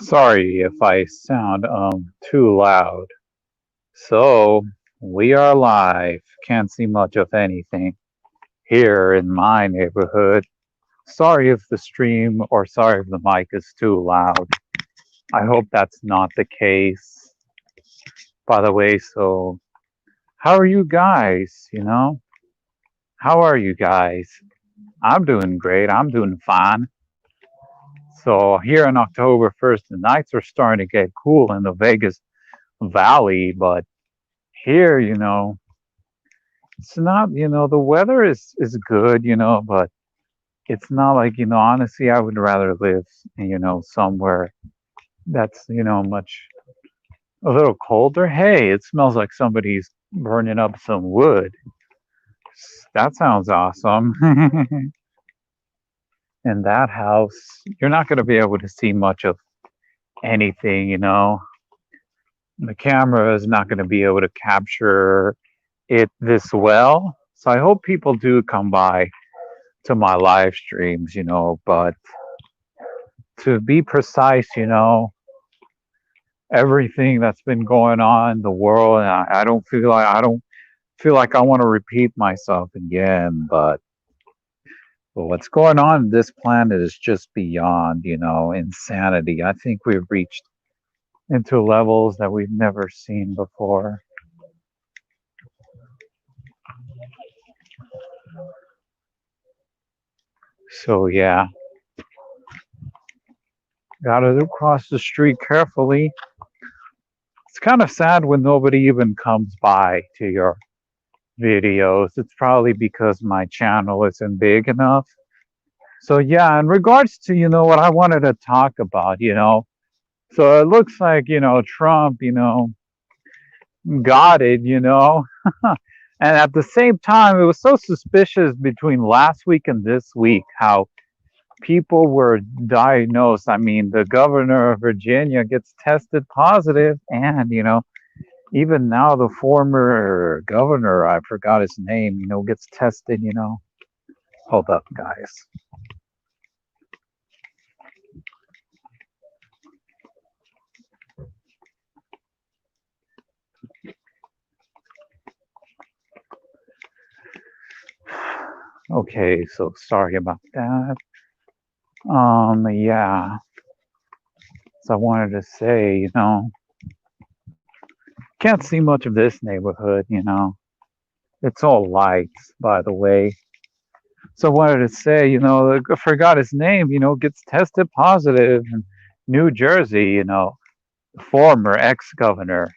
Sorry if I sound too loud. So we are live. Can't see much of anything here in my neighborhood. Sorry if the stream or sorry if the mic is too loud. I hope that's not the case. By the way, so how are you guys? How are you guys? I'm doing great. I'm doing fine. So here on October 1st, the nights are starting to get cool in the Vegas Valley, but here, it's not, the weather is good, but it's not like, honestly, I would rather live, somewhere that's, much a little colder. Hey, it smells like somebody's burning up some wood. That sounds awesome. In that house, you're not going to be able to see much of anything, The camera is not going to be able to capture it this well. So I hope people do come by to my live streams, but to be precise, everything that's been going on in the world, and I don't feel like I want to repeat myself again, but what's going on in this planet is just beyond, insanity. I think we've reached into levels that we've never seen before. So yeah, gotta cross the street carefully. It's kind of sad when nobody even comes by to your videos. It's probably because my channel isn't big enough. So yeah, in regards to, what I wanted to talk about, so it looks like, Trump, got it, and at the same time, it was so suspicious between last week and this week how people were diagnosed. I mean, the governor of Virginia gets tested positive, and, even now the former governor, I forgot his name, gets tested, Hold up, guys. Okay, so sorry about that. Yeah. So I wanted to say, can't see much of this neighborhood, It's all lights, by the way. So I wanted to say, I forgot his name, gets tested positive in New Jersey, former ex-governor.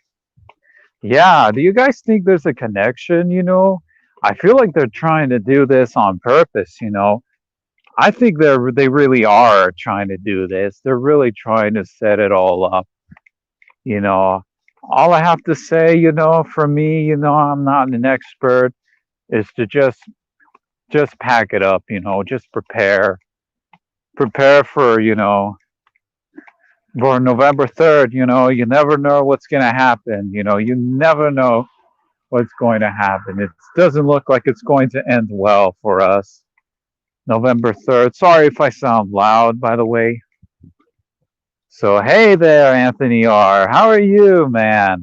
Yeah, do you guys think there's a connection, I feel like they're trying to do this on purpose, I think they really are trying to do this. They're really trying to set it all up, you know. All I have to say, for me, I'm not an expert, is to just pack it up, just prepare for November 3rd, you never know what's going to happen, you never know what's going to happen. It doesn't look like it's going to end well for us. November 3rd. Sorry if I sound loud, by the way. So, hey there, Anthony R. How are you, man?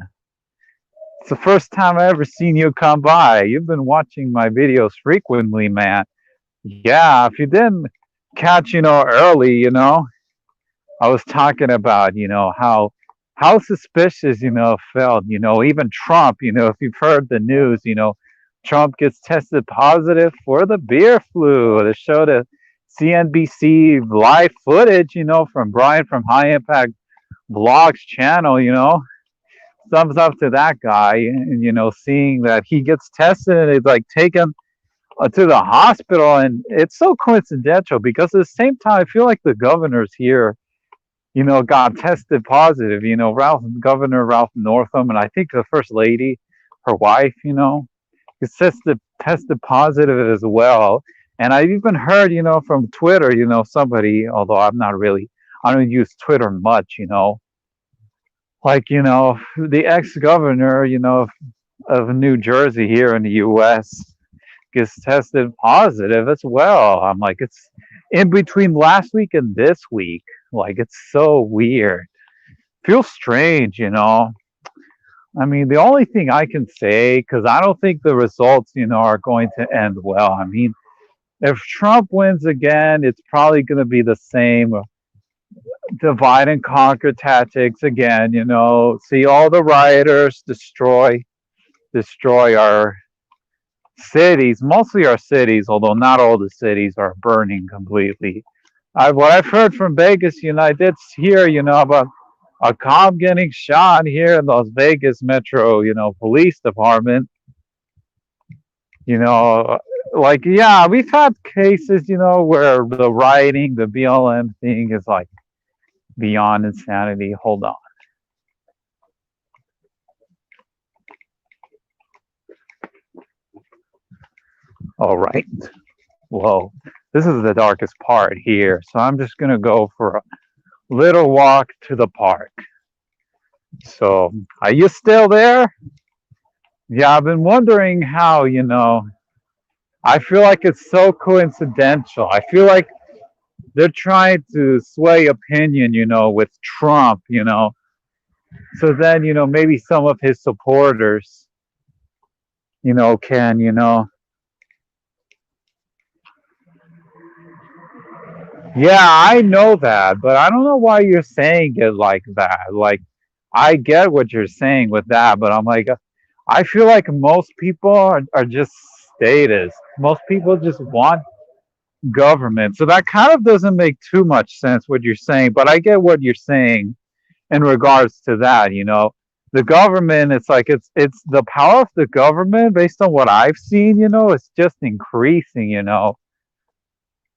It's the first time I ever seen you come by. You've been watching my videos frequently, man. Yeah, if you didn't catch, early, I was talking about, how suspicious, felt, even Trump, if you've heard the news, Trump gets tested positive for the beer flu. They showed a CNBC live footage, from Brian from High Impact Vlogs channel, thumbs up to that guy. And, seeing that he gets tested and it's like taken to the hospital. And it's so coincidental because at the same time, I feel like the governors here, got tested positive. Governor Ralph Northam, and I think the first lady, her wife, is tested positive as well. And I've even heard, from Twitter, somebody, although I don't use Twitter much, like, the ex-governor, of New Jersey here in the U.S. gets tested positive as well. I'm like, it's in between last week and this week. Like it's so weird. Feels strange, I mean, the only thing I can say, because I don't think the results, are going to end well. I mean, if Trump wins again, it's probably going to be the same divide and conquer tactics again. See all the rioters destroy our cities, mostly our cities, although not all the cities are burning completely. What I've heard from Vegas, I did hear, about a cop getting shot here in Las Vegas Metro, police department. You know, like, yeah, we've had cases, where the rioting, the BLM thing is like beyond insanity. Hold on. All right. Whoa. This is the darkest part here. So I'm just going to go for a little walk to the park. So, are you still there? Yeah, I've been wondering how, I feel like it's so coincidental. I feel like they're trying to sway opinion, with Trump, so then, maybe some of his supporters, can, yeah, I know that, but I don't know why you're saying it like that. Like, I get what you're saying with that, but I'm like, I feel like most people are just statists. Most people just want government. So that kind of doesn't make too much sense what you're saying, but I get what you're saying in regards to that, The government, it's like it's the power of the government based on what I've seen, it's just increasing,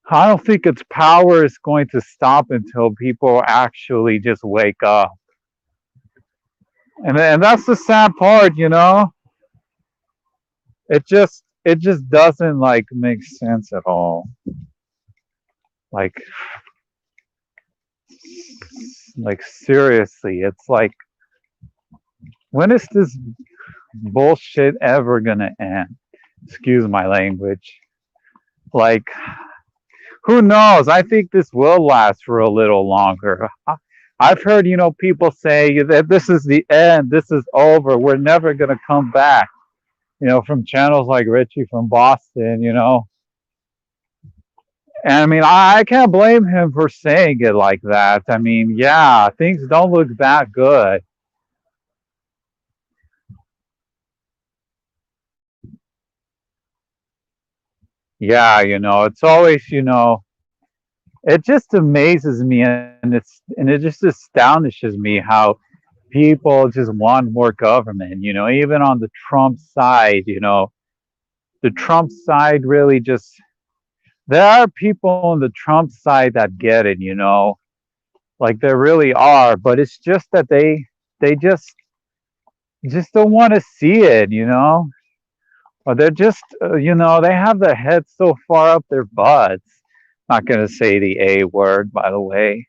I don't think its power is going to stop until people actually just wake up. And that's the sad part, It just doesn't like make sense at all. Like seriously, it's like, when is this bullshit ever gonna end? Excuse my language. Like, who knows? I think this will last for a little longer. I've heard, people say that this is the end, this is over, we're never gonna come back. From channels like Richie from Boston, And I mean, I can't blame him for saying it like that. I mean, yeah, things don't look that good. Yeah, it's always, it just amazes me, and it just astonishes me how people just want more government, even on the Trump side, the Trump side really just, there are people on the Trump side that get it, like there really are, but it's just that they just don't want to see it, or they're just, they have their heads so far up their butts. Not going to say the A word, by the way.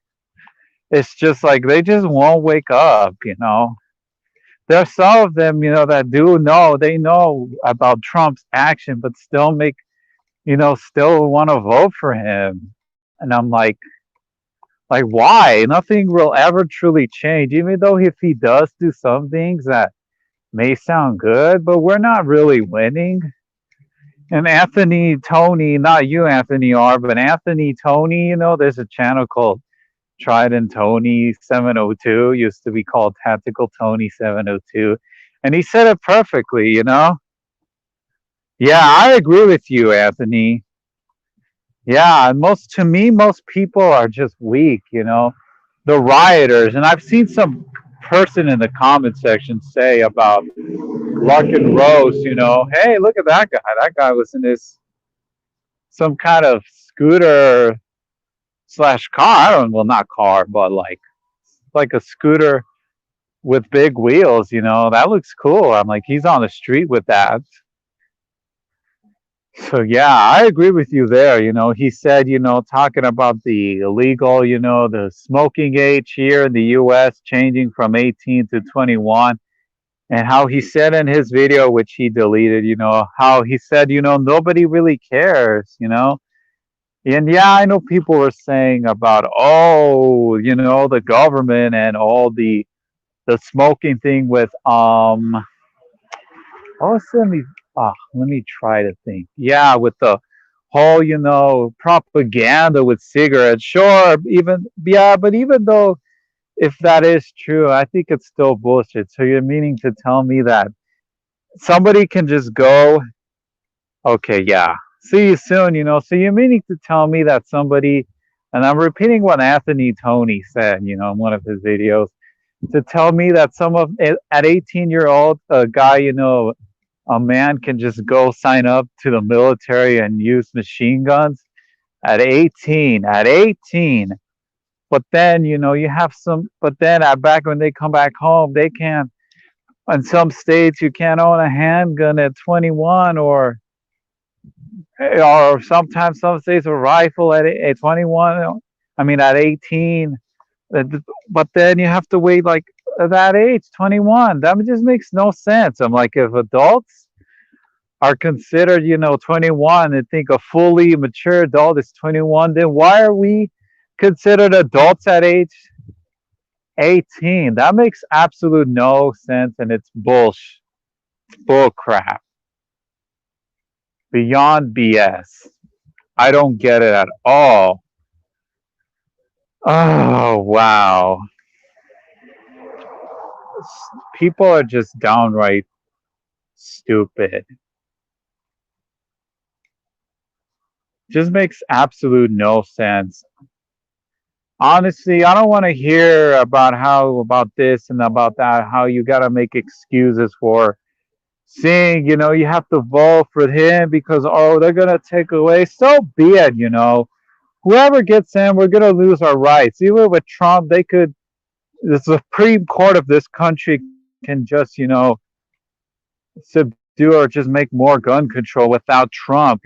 It's just like they just won't wake up, There are some of them, that do know, they know about Trump's action, but still still want to vote for him. And I'm like, why? Nothing will ever truly change, even though if he does do some things that may sound good, but we're not really winning. And Anthony Tony, not you, Anthony R, but Anthony Tony, there's a channel called Trident Tony 702, used to be called Tactical Tony 702. And he said it perfectly. Yeah, I agree with you, Anthony. Yeah, and to me, most people are just weak, The rioters, and I've seen some person in the comment section say about Luck and Rose, hey, look at that guy. That guy was in his some kind of scooter slash car. I don't, well, not car, but like a scooter with big wheels. That looks cool. I'm like, he's on the street with that. So yeah, I agree with you there. He said, talking about the illegal, the smoking age here in the U.S. changing from 18 to 21, and how he said in his video, which he deleted, how he said, nobody really cares, And yeah, I know people were saying about, oh, the government and all the smoking thing with oh, let me try to think. Yeah, with the whole, propaganda with cigarettes. Sure, even yeah, but even though if that is true, I think it's still bullshit. So you're meaning to tell me that somebody can just go, okay, yeah, see you soon, So you're meaning to tell me that somebody, and I'm repeating what Anthony Tony said, in one of his videos, to tell me that at 18-year-old, a guy, a man can just go sign up to the military and use machine guns at 18. But then, you have but then back when they come back home, they can't, in some states, you can't own a handgun at 21 or sometimes some states a rifle at 21. I mean, at 18. But then you have to wait like at that age, 21. That just makes no sense. I'm like, if adults are considered, 21 and think a fully mature adult is 21, then why are we considered adults at age 18? That makes absolute no sense and it's bull crap. Beyond BS. I don't get it at all. Oh, wow. People are just downright stupid. Just makes absolute no sense. Honestly, I don't want to hear about this and about that, how you got to make excuses for saying, you have to vote for him because, oh, they're going to take away. So be it. Whoever gets in, we're going to lose our rights. Even with Trump, the Supreme Court of this country can just, subdue or just make more gun control without Trump.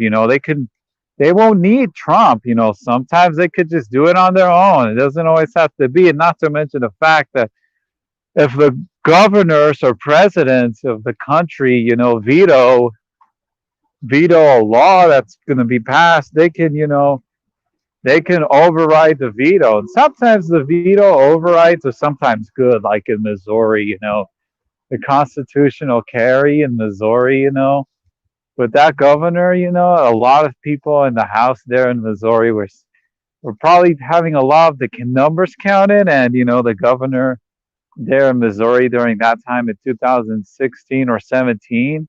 They won't need Trump. Sometimes they could just do it on their own. It doesn't always have to be. And not to mention the fact that if the governors or presidents of the country, veto a law that's going to be passed, they can override the veto. And sometimes the veto overrides are sometimes good, like in Missouri, the constitutional carry in Missouri, But that governor, a lot of people in the House there in Missouri were probably having a lot of the numbers counted, and the governor there in Missouri during that time in 2016 or 17,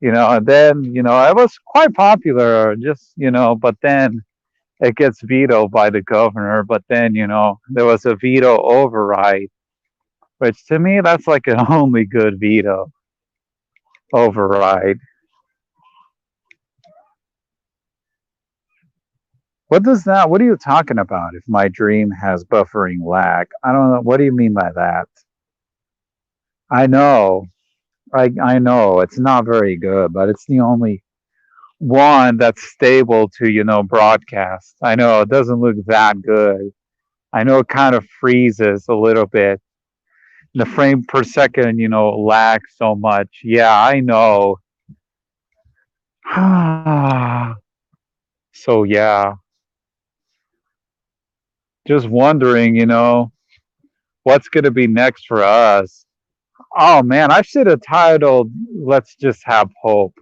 and then it was quite popular, just but then it gets vetoed by the governor, but then there was a veto override, which to me that's like an only good veto override. What are you talking about? If my dream has buffering lag, I don't know. What do you mean by that? I know. I know it's not very good, but it's the only one that's stable to, broadcast. I know it doesn't look that good. I know it kind of freezes a little bit. The frame per second, lags so much. Yeah, I know. So yeah, just wondering, what's going to be next for us. Oh man, I should have titled "Let's Just Have Hope."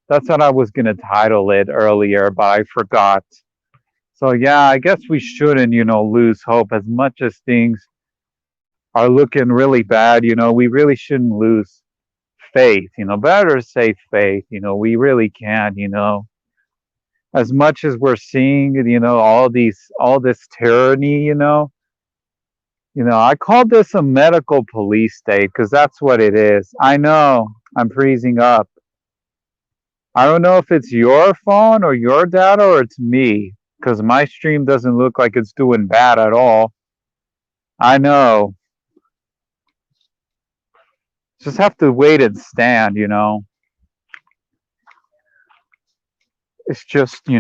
That's what I was gonna title it earlier, but I forgot. So yeah, I guess we shouldn't, lose hope as much as things are looking really bad. We really shouldn't lose faith. Better say faith. We really can. As much as we're seeing, all this tyranny. I call this a medical police state because that's what it is. I know I'm freezing up. I don't know if it's your phone or your data or it's me because my stream doesn't look like it's doing bad at all. I know. Just have to wait and stand, It's just, see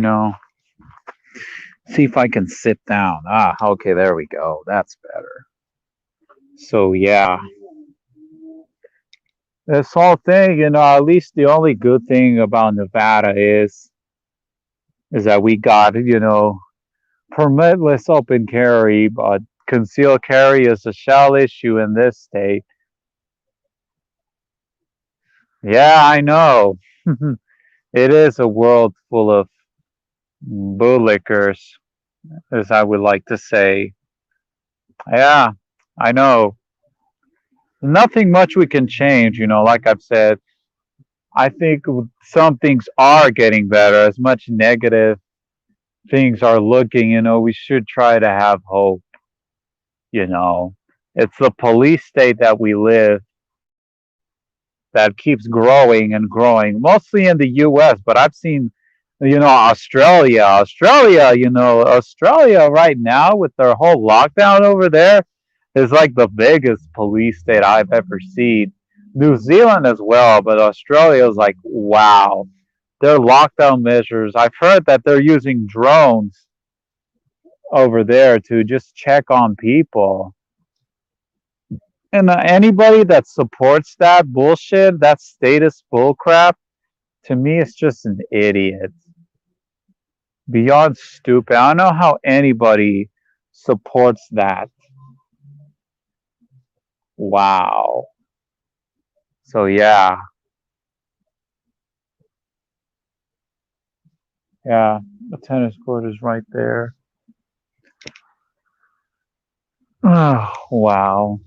if I can sit down. Ah, okay, there we go. That's better. So, yeah, this whole thing, at least the only good thing about Nevada is is that we got, permitless open carry, but concealed carry is a shell issue in this state. Yeah, I know. It is a world full of bootlickers, as I would like to say. Yeah, I know. Nothing much we can change, like I've said. I think some things are getting better. As much negative things are looking, we should try to have hope, you know. It's the police state that we live that keeps growing and growing, mostly in the US, but I've seen, Australia right now with their whole lockdown over there is like the biggest police state I've ever seen. New Zealand as well, but Australia is like, wow. Their lockdown measures, I've heard that they're using drones over there to just check on people. And anybody that supports that bullshit, that status bullcrap, to me, it's just an idiot. Beyond stupid. I don't know how anybody supports that. Wow. So yeah, yeah. The tennis court is right there. Oh, wow.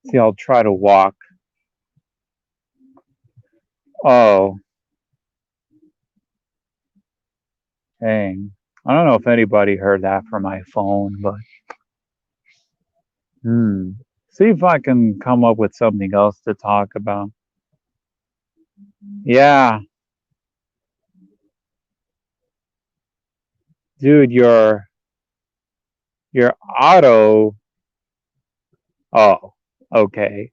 See, I'll try to walk. Oh, dang. I don't know if anybody heard that from my phone, but hmm. See if I can come up with something else to talk about. Yeah, dude, your auto. Oh, okay.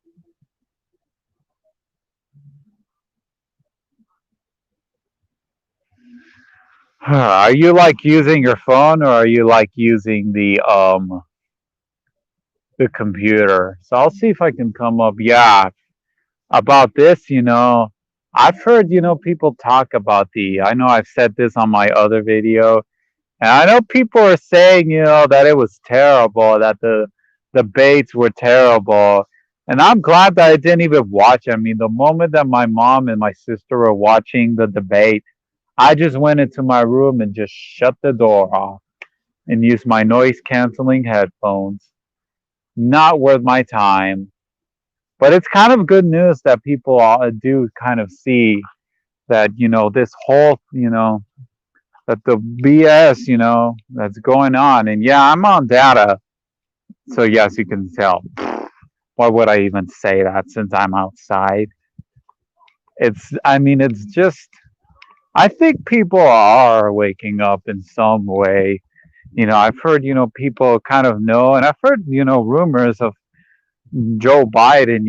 Are you like using your phone or are you like using the computer? So I'll see if I can come up. Yeah, about this, I've heard, people talk about I know I've said this on my other video, and I know people are saying, that it was terrible, that the debates were terrible. And I'm glad that I didn't even watch. I mean, the moment that my mom and my sister were watching the debate, I just went into my room and just shut the door off and used my noise canceling headphones. Not worth my time. But it's kind of good news that people do kind of see that, this whole, that the BS, that's going on. And yeah, I'm on data. So yes, you can tell. Why would I even say that since I'm outside? I mean, it's just, I think people are waking up in some way. I've heard, people kind of know, and I've heard, rumors of Joe Biden,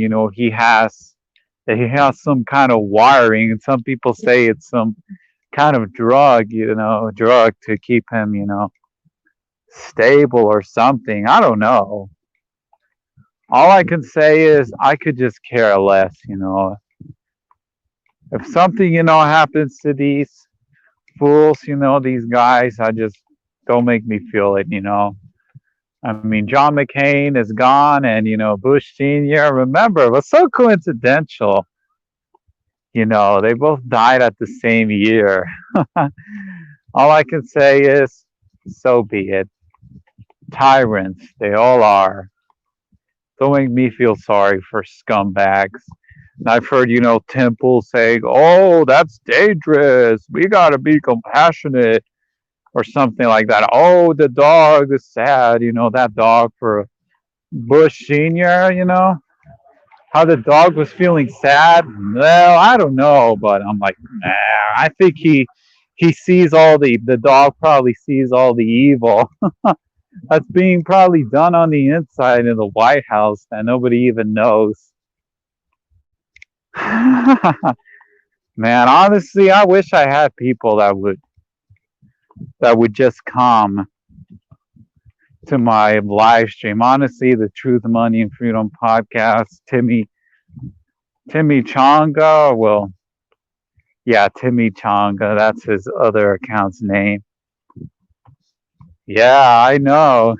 that he has some kind of wiring, and some people say it's some kind of drug to keep him, stable or something. I don't know. All I can say is I could just care less, If something, happens to these fools, these guys, I just don't make me feel it. I mean, John McCain is gone, and Bush Senior. Remember, it was so coincidental. They both died at the same year. All I can say is, so be it. Tyrants, they all are. Don't make me feel sorry for scumbags. And I've heard, Temple saying, "Oh, that's dangerous. We gotta be compassionate," or something like that. Oh, the dog is sad. That dog for Bush Senior. How the dog was feeling sad. Well, I don't know, but I'm like, nah. I think he sees all the dog probably sees all the evil that's being probably done on the inside in the White House that nobody even knows. Man, honestly, I wish I had people that would just come to my live stream. Honestly, the Truth, Money, and Freedom podcast, Timmy Changa. Well, Yeah, Timmy Changa, that's his other account's name. Yeah, I know.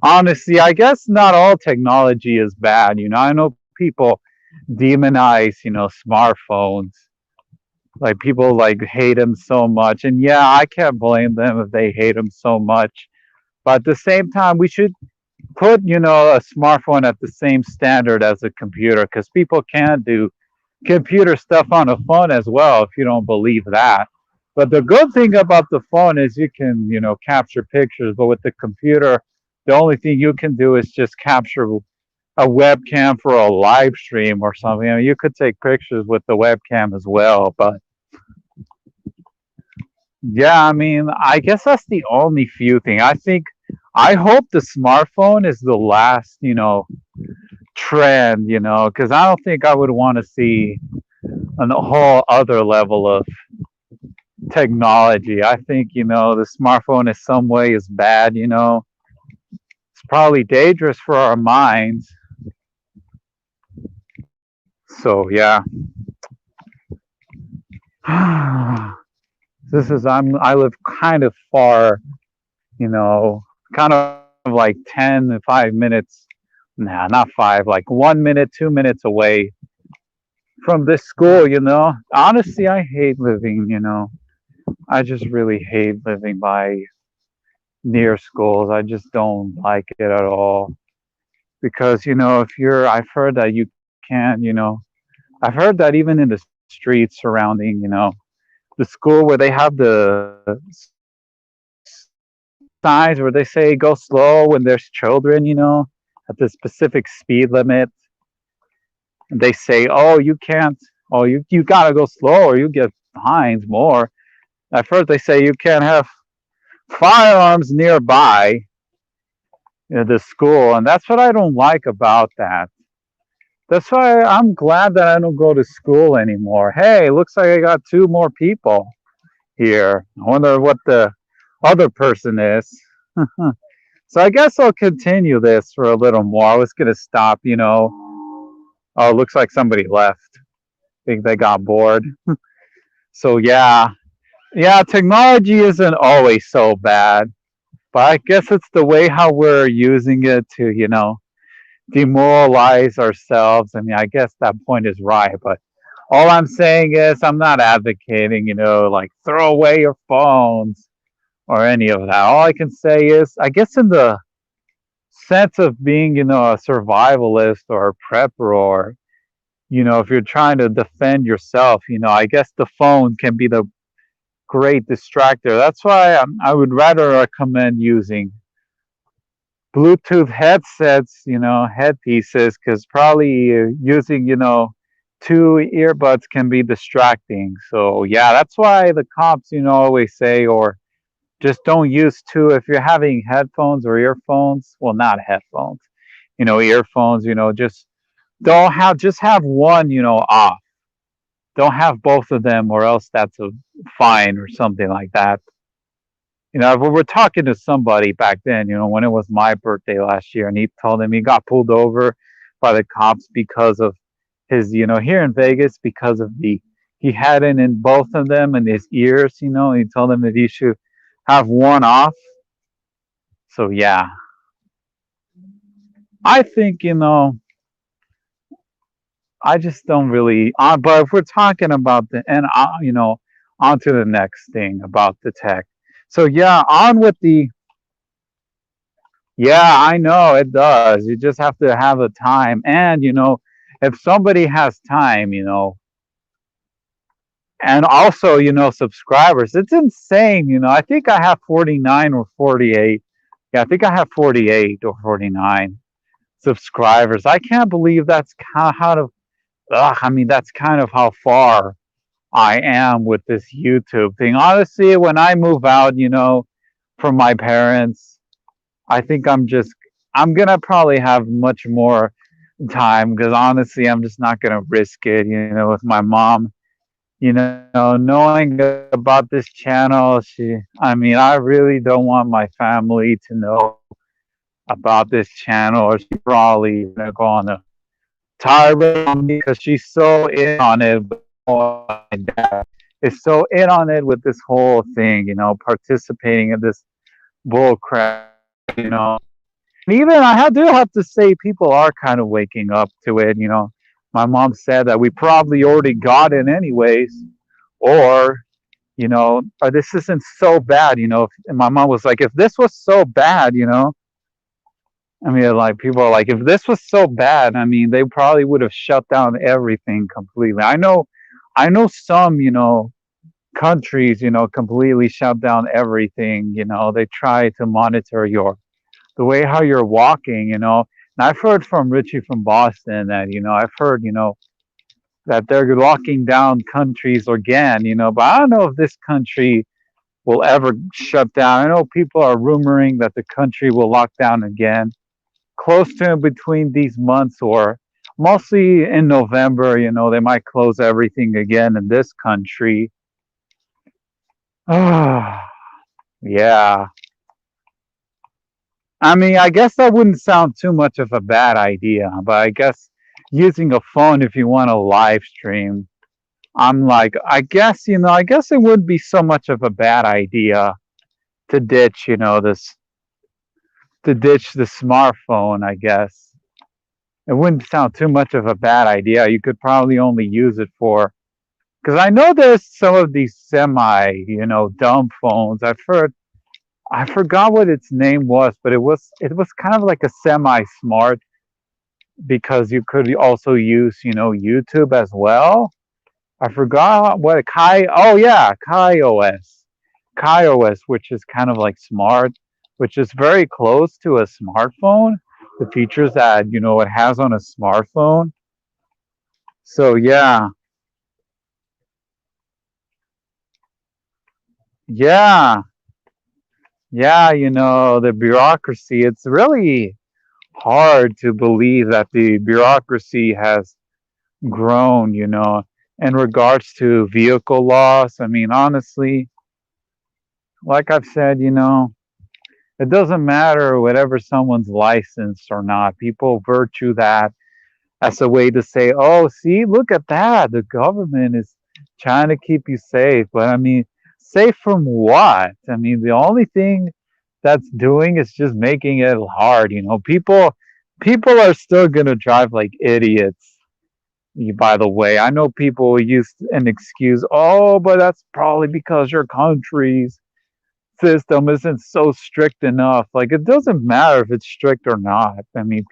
Honestly, I guess not all technology is bad. I know people demonize, smartphones. Like people like hate them so much. And yeah, I can't blame them if they hate them so much. But at the same time, we should put, a smartphone at the same standard as a computer because people can do computer stuff on a phone as well if you don't believe that. But the good thing about the phone is you can, capture pictures, but with the computer, the only thing you can do is just capture a webcam for a live stream or something. I mean, you could take pictures with the webcam as well, but yeah, I mean, I guess that's the only few thing. I hope the smartphone is the last, trend, because I don't think I would want to see a whole other level of technology. I think, the smartphone in some way is bad, it's probably dangerous for our minds. So yeah. I live kind of far, kind of like 10 to 5 minutes. Nah, not five, like 1 minute, 2 minutes away from this school, Honestly, I hate living, I just really hate living by near schools. I just don't like it at all. Because, if I've heard that you can't, I've heard that even in the streets surrounding, the school where they have the signs where they say go slow when there's children, at the specific speed limit. And they say, oh, you can't, oh, you gotta go slow or you get fines more. At first, they say you can't have firearms nearby the school, and that's what I don't like about that. That's why I'm glad that I don't go to school anymore. Hey, looks like I got two more people here. I wonder what the other person is. So I guess I'll continue this for a little more. I was gonna stop, Oh, looks like somebody left. I think they got bored. So yeah, yeah, technology isn't always so bad, but I guess it's the way how we're using it to, demoralize ourselves. I mean, I guess that point is right, but all I'm saying is I'm not advocating, like throw away your phones or any of that. All I can say is, I guess in the sense of being, a survivalist or a prepper or, if you're trying to defend yourself, I guess the phone can be the great distractor. That's why I would rather recommend using Bluetooth headsets, headpieces, because probably using, two earbuds can be distracting. So yeah, that's why the cops, always say, or just don't use two if you're having headphones or earphones. Well, not headphones, earphones. Just have one, off. Don't have both of them, or else that's a fine or something like that. We were talking to somebody back then, when it was my birthday last year, and he told him he got pulled over by the cops because of his, here in Vegas, because of he had it in both of them in his ears, and he told him that he should have one off. So, yeah, I think, I just don't really, but if we're talking about on to the next thing about the tech. So, yeah, on with the Yeah, I know it does. You just have to have a time. And, if somebody has time, and also, subscribers, it's insane. I think I have 49 or 48. Yeah, I think I have 48 or 49 subscribers. I can't believe that's kind of, I mean, that's kind of how far I am with this YouTube thing. Honestly, when I move out, from my parents, I think I'm gonna probably have much more time because honestly, I'm just not gonna risk it, with my mom, knowing about this channel. I mean, I really don't want my family to know about this channel, or she probably gonna go on a tirade on me because she's so in on it. my dad is so in on it with this whole thing, participating in this bull crap, And even do have to say people are kind of waking up to it. My mom said that we probably already got it anyways, or or this isn't so bad. And my mom was like, if this was so bad. I mean, like people are like, if this was so bad, I mean, they probably would have shut down everything completely. I know some countries completely shut down everything. They try to monitor the way how you're walking. And I've heard from Richie from Boston that I've heard that they're locking down countries again. But I don't know if this country will ever shut down. I know people are rumoring that the country will lock down again close to in between these months or mostly in November. They might close everything again in this country. Yeah. I mean, I guess that wouldn't sound too much of a bad idea, but I guess using a phone if you want to live stream, I'm like, I guess it wouldn't be so much of a bad idea to ditch the smartphone, I guess. It wouldn't sound too much of a bad idea. You could probably only use it for, because I know there's some of these dumb phones. I've heard, I forgot what its name was, but it was kind of like a semi-smart because you could also use YouTube as well. I forgot what Kai. Oh yeah, KaiOS, which is kind of like smart, which is very close to a smartphone. The features that it has on a smartphone. So yeah, yeah. The bureaucracy. It's really hard to believe that the bureaucracy has grown in regards to vehicle loss. I mean, honestly, like I've said, it doesn't matter whatever someone's licensed or not. People virtue that as a way to say, oh, see, look at that. The government is trying to keep you safe. But I mean, safe from what? I mean, the only thing that's doing is just making it hard. People are still gonna drive like idiots. By the way, I know people use an excuse, oh, but that's probably because your country's system isn't so strict enough. Like, it doesn't matter if it's strict or not. I mean,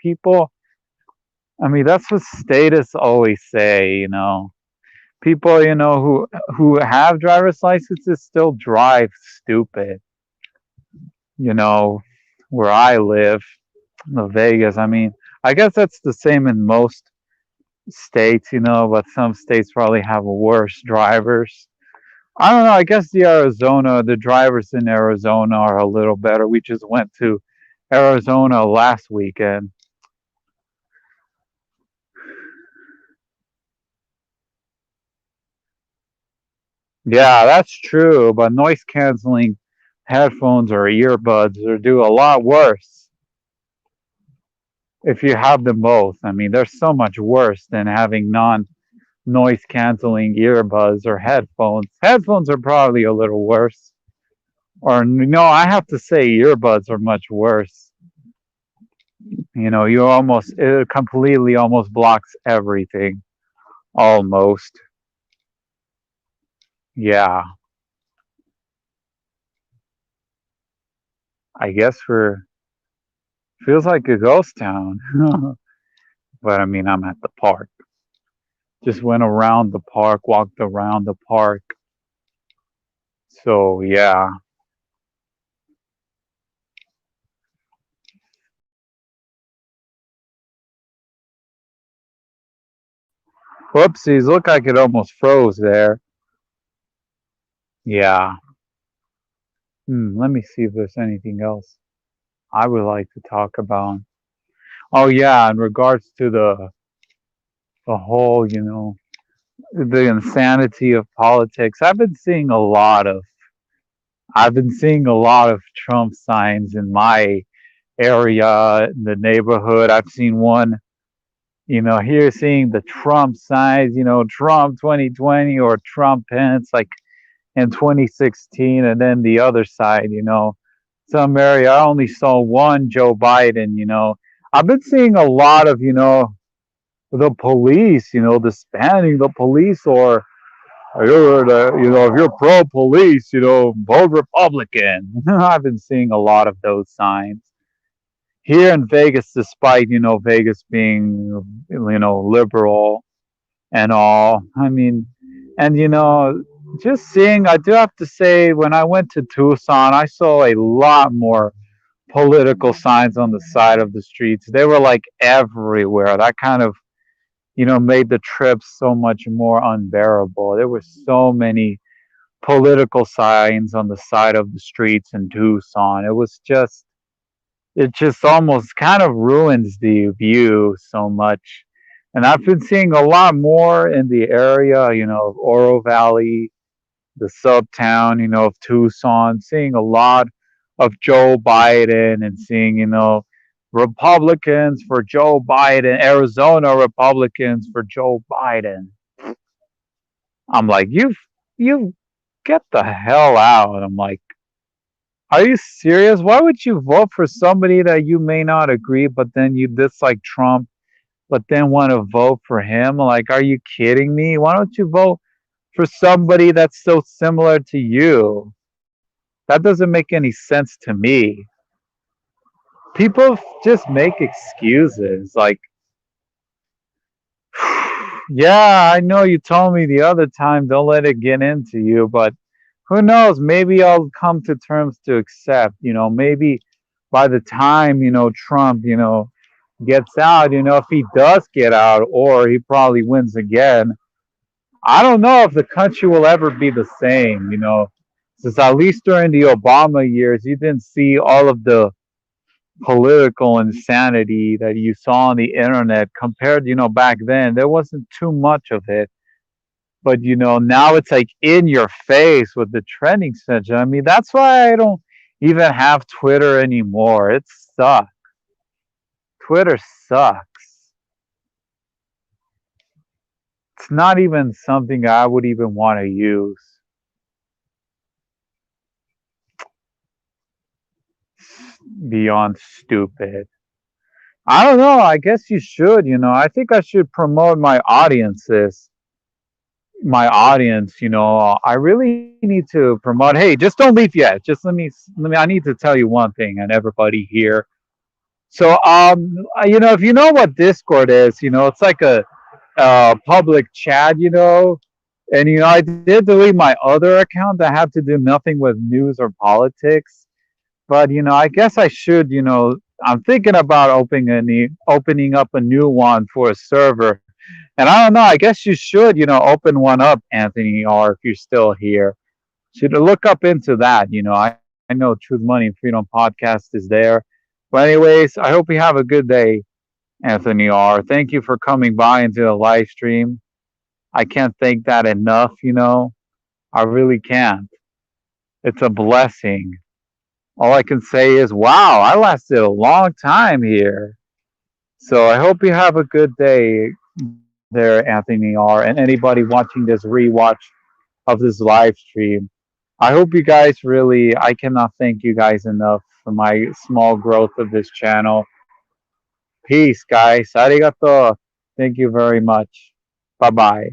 that's what statists always say. People who have driver's licenses still drive stupid. You know, where I live, Vegas. I mean, I guess that's the same in most states, but some states probably have worse drivers. I don't know. I guess the drivers in Arizona are a little better. We just went to Arizona last weekend. Yeah, that's true. But noise canceling headphones or earbuds or do a lot worse if you have them both. I mean, they're so much worse than having non noise canceling earbuds or headphones. Headphones are probably a little worse. Or no, I have to say earbuds are much worse. You it completely almost blocks everything. Almost. Yeah. I guess feels like a ghost town. But I mean, I'm at the park. Just went around the park, walked around the park. So yeah. Whoopsies, look like it almost froze there. Yeah. Let me see if there's anything else I would like to talk about. Oh yeah, in regards to the whole the insanity of politics. I've been seeing a lot of Trump signs in my area, in the neighborhood. I've seen one Here seeing the Trump signs, Trump 2020 or Trump Pence like in 2016, and then the other side, some area I only saw one Joe Biden. I've been seeing a lot of, the police, disbanding the police, or if you're pro police, vote Republican. I've been seeing a lot of those signs here in Vegas, despite, Vegas being, liberal and all. I mean, and just seeing, I do have to say, when I went to Tucson, I saw a lot more political signs on the side of the streets. They were like everywhere. That kind of, made the trip so much more unbearable. There were so many political signs on the side of the streets in Tucson. It just almost kind of ruins the view so much. And I've been seeing a lot more in the area, of Oro Valley, the subtown, of Tucson, seeing a lot of Joe Biden and seeing, Republicans for Joe Biden, Arizona Republicans for Joe Biden. I'm like, you get the hell out. I'm like, are you serious? Why would you vote for somebody that you may not agree, but then you dislike Trump, but then want to vote for him? Like, are you kidding me? Why don't you vote for somebody that's so similar to you? That doesn't make any sense to me. People just make excuses. Like, yeah, I know you told me the other time, don't let it get into you, but who knows? Maybe I'll come to terms to accept, maybe by the time, Trump, gets out, if he does get out or he probably wins again, I don't know if the country will ever be the same, since at least during the Obama years, you didn't see all of the political insanity that you saw on the internet compared, back then. There wasn't too much of it. But, now it's like in your face with the trending section. I mean, that's why I don't even have Twitter anymore. It sucks. Twitter sucks. It's not even something I would even want to use. Beyond stupid. I don't know. I guess you should, I think I should promote my audience, I really need to promote. Hey, just don't leave yet. Just let me. I need to tell you one thing, and everybody here. So, if you know what Discord is, it's like a public chat, and I did delete my other account that had to do nothing with news or politics. But I guess I should. I'm thinking about opening up a new one for a server. And I don't know. I guess you should, open one up, Anthony, or if you're still here, should look up into that. I know Truth, Money, and Freedom podcast is there. But anyways, I hope you have a good day, Anthony R. Thank you for coming by into the live stream. I can't thank that enough. I really can't. It's a blessing. All I can say is, wow, I lasted a long time here. So I hope you have a good day there, Anthony R. And anybody watching this rewatch of this live stream. I hope you guys really, I cannot thank you guys enough for my small growth of this channel. Peace, guys. Arigato. Thank you very much. Bye bye.